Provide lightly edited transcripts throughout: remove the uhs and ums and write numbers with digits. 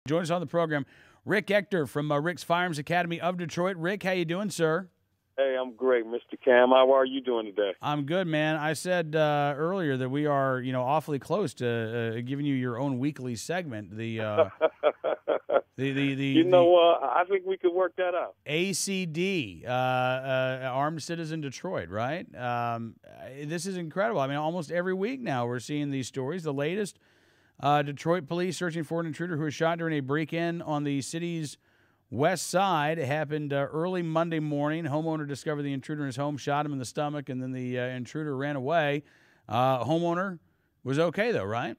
Join us on the program, Rick Ector from Rick's Firearms Academy of Detroit. Rick, how you doing, sir? Hey, I'm great, Mr. Cam. How are you doing today? I'm good, man. I said earlier that we are, awfully close to giving you your own weekly segment. You know, I think we could work that out. ACD, Armed Citizen Detroit, right? This is incredible. I mean, almost every week now we're seeing these stories. The latest, Detroit police searching for an intruder who was shot during a break-in on the city's west side. It happened early Monday morning. Homeowner discovered the intruder in his home, shot him in the stomach, and then the intruder ran away. Homeowner was okay, though, right?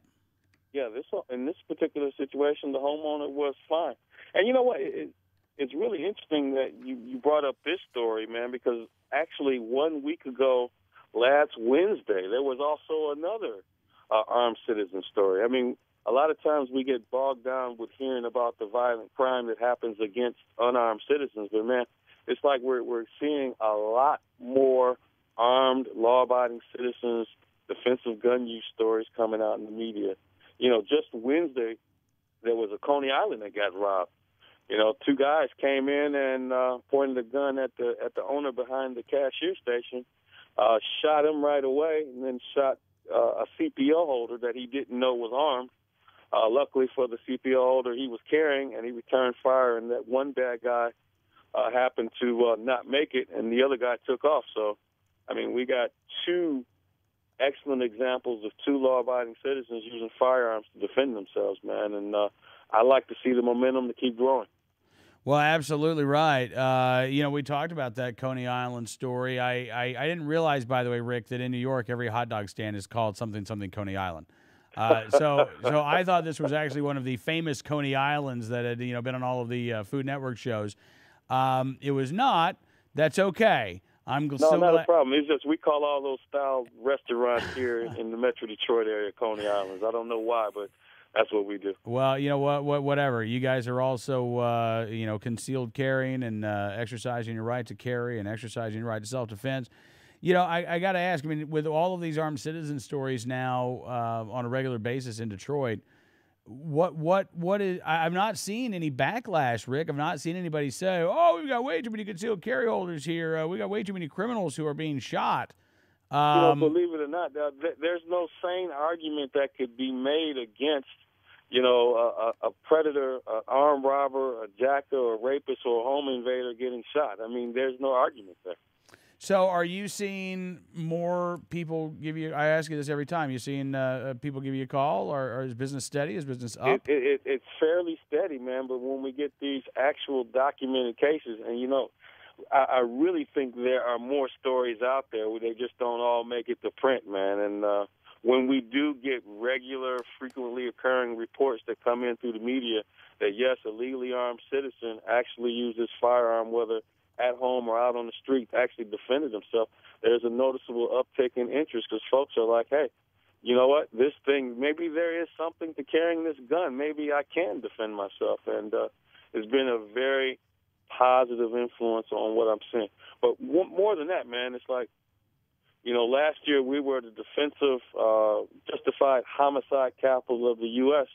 Yeah, in this particular situation, the homeowner was fine. And you know what? It's really interesting that you brought up this story, man, because actually 1 week ago, last Wednesday, there was also another armed citizen story. I mean, a lot of times we get bogged down with hearing about the violent crime that happens against unarmed citizens. But, man, it's like we're seeing a lot more armed, law-abiding citizens, defensive gun use stories coming out in the media. You know, just Wednesday, there was a Coney Island that got robbed. You know, two guys came in and pointed a gun at the owner behind the cashier station, shot him right away, and then shot a CPO holder that he didn't know was armed. Luckily for the CPO holder, he was carrying, and he returned fire, and that one bad guy happened to not make it, and the other guy took off. So, I mean, we got two excellent examples of two law-abiding citizens using firearms to defend themselves, man, and I like to see the momentum to keep growing. Well, absolutely right. We talked about that Coney Island story. I didn't realize, by the way, Rick, that in New York, every hot dog stand is called something Coney Island. So I thought this was actually one of the famous Coney Islands that had been on all of the Food Network shows. It was not. That's okay. Not a problem. It's just we call all those style restaurants here in the Metro Detroit area Coney Islands. I don't know why, but that's what we do. Well, you know what? Whatever. You guys are also concealed carrying and exercising your right to carry and exercising your right to self-defense. You know, I got to ask, I mean, with all of these armed citizen stories now on a regular basis in Detroit, what is, I've not seen any backlash, Rick. I've not seen anybody say, oh, we've got way too many concealed carry holders here. We got way too many criminals who are being shot. Believe it or not, there's no sane argument that could be made against, a predator, an armed robber, a jacker, or a rapist, or a home invader getting shot. I mean, there's no argument there. So are you seeing more people give you – I ask you this every time. You seeing people give you a call, or is business steady? Is business up? It's fairly steady, man, but when we get these actual documented cases, and, I really think there are more stories out there where they just don't all make it to print, man. And when we do get regular, frequently occurring reports that come in through the media that, yes, a legally armed citizen actually uses firearm, whether – at home or out on the street, actually defended himself, there's a noticeable uptick in interest because folks are like, hey, you know what, this thing, maybe there is something to carrying this gun. Maybe I can defend myself. And it's been a very positive influence on what I'm seeing. But more than that, man, it's like, last year we were the defensive, justified homicide capital of the U.S.,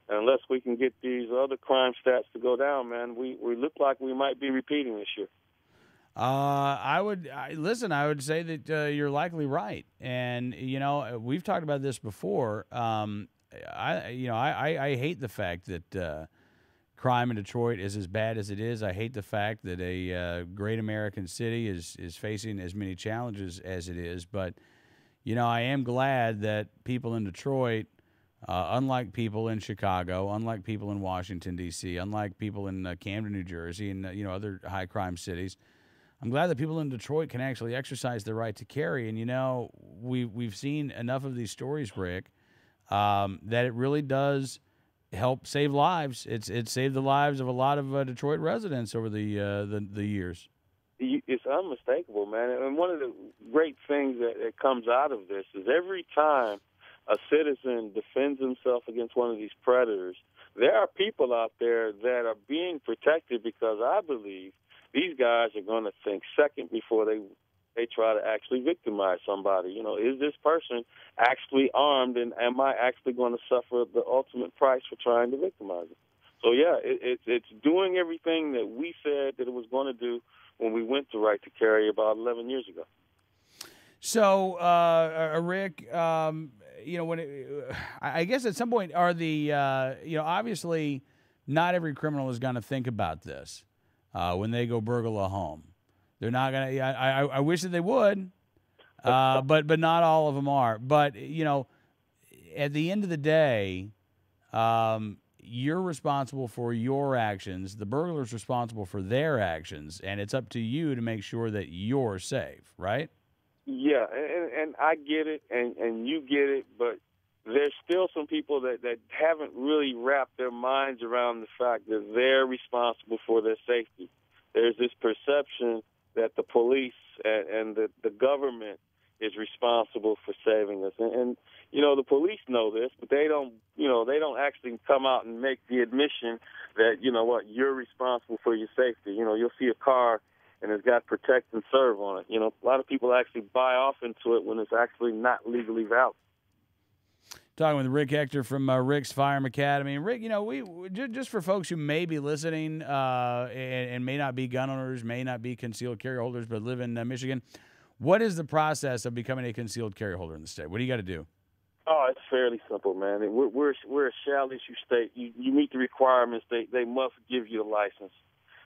and unless we can get these other crime stats to go down, man, we look like we might be repeating this year. I would say that you're likely right, and we've talked about this before. I hate the fact that crime in Detroit is as bad as it is. I hate the fact that a great American city is facing as many challenges as it is. But I am glad that people in Detroit, unlike people in Chicago, unlike people in Washington D.C., unlike people in Camden, New Jersey, and other high crime cities. I'm glad that people in Detroit can actually exercise their right to carry. And, we've seen enough of these stories, Rick, that it really does help save lives. It's saved the lives of a lot of Detroit residents over the years. It's unmistakable, man. And one of the great things that comes out of this is every time a citizen defends himself against one of these predators, there are people out there that are being protected because I believe these guys are going to think second before they try to actually victimize somebody. Is this person actually armed, and am I actually going to suffer the ultimate price for trying to victimize them? So yeah, it's doing everything that we said that it was going to do when we went to right to carry about 11 years ago. So, Rick, I guess at some point are obviously not every criminal is going to think about this when they go burgle a home. They're not going to. I wish that they would, but not all of them are. But at the end of the day, you're responsible for your actions. The burglar's responsible for their actions, and it's up to you to make sure that you're safe, right? Yeah, and I get it, and you get it, but there's still some people that haven't really wrapped their minds around the fact that they're responsible for their safety. There's this perception that the police and the government is responsible for saving us. And the police know this, but they don't actually come out and make the admission that, you're responsible for your safety. You'll see a car and it's got protect and serve on it. A lot of people actually buy off into it when it's actually not legally valid. Talking with Rick Hector from Rick's Firearm Academy. And Rick, we just for folks who may be listening and may not be gun owners, may not be concealed carry holders, but live in Michigan, what is the process of becoming a concealed carry holder in the state? What do you got to do? Oh, it's fairly simple, man. We're a shall-issue state. You meet the requirements. They must give you the license.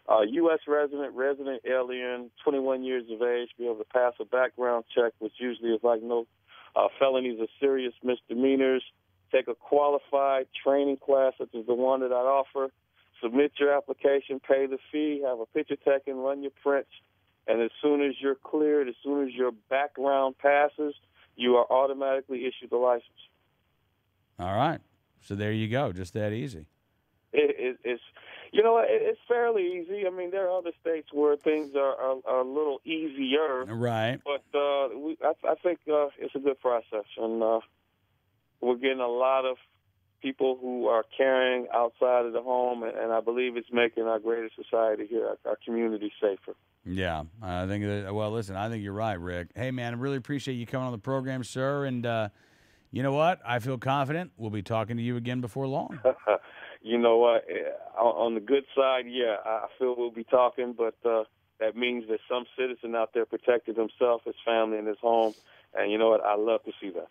U.S. resident alien, 21 years of age, be able to pass a background check, which usually is like no felonies or serious misdemeanors. Take a qualified training class, such as the one that I offer. Submit your application, pay the fee, have a picture taken, run your prints, and as soon as you're cleared, as soon as your background passes, you are automatically issued the license. All right. So there you go. Just that easy. It's fairly easy. I mean, there are other states where things are a little easier. Right. But I think it's a good process. And we're getting a lot of people who are carrying outside of the home, and I believe it's making our greater society here, our community, safer. Yeah, I think that, well, listen, I think you're right, Rick. Hey, man, I really appreciate you coming on the program, sir. And you know what? I feel confident we'll be talking to you again before long. You know what? On the good side, yeah, I feel we'll be talking, but that means that some citizen out there protected himself, his family, and his home. And you know what? I love to see that.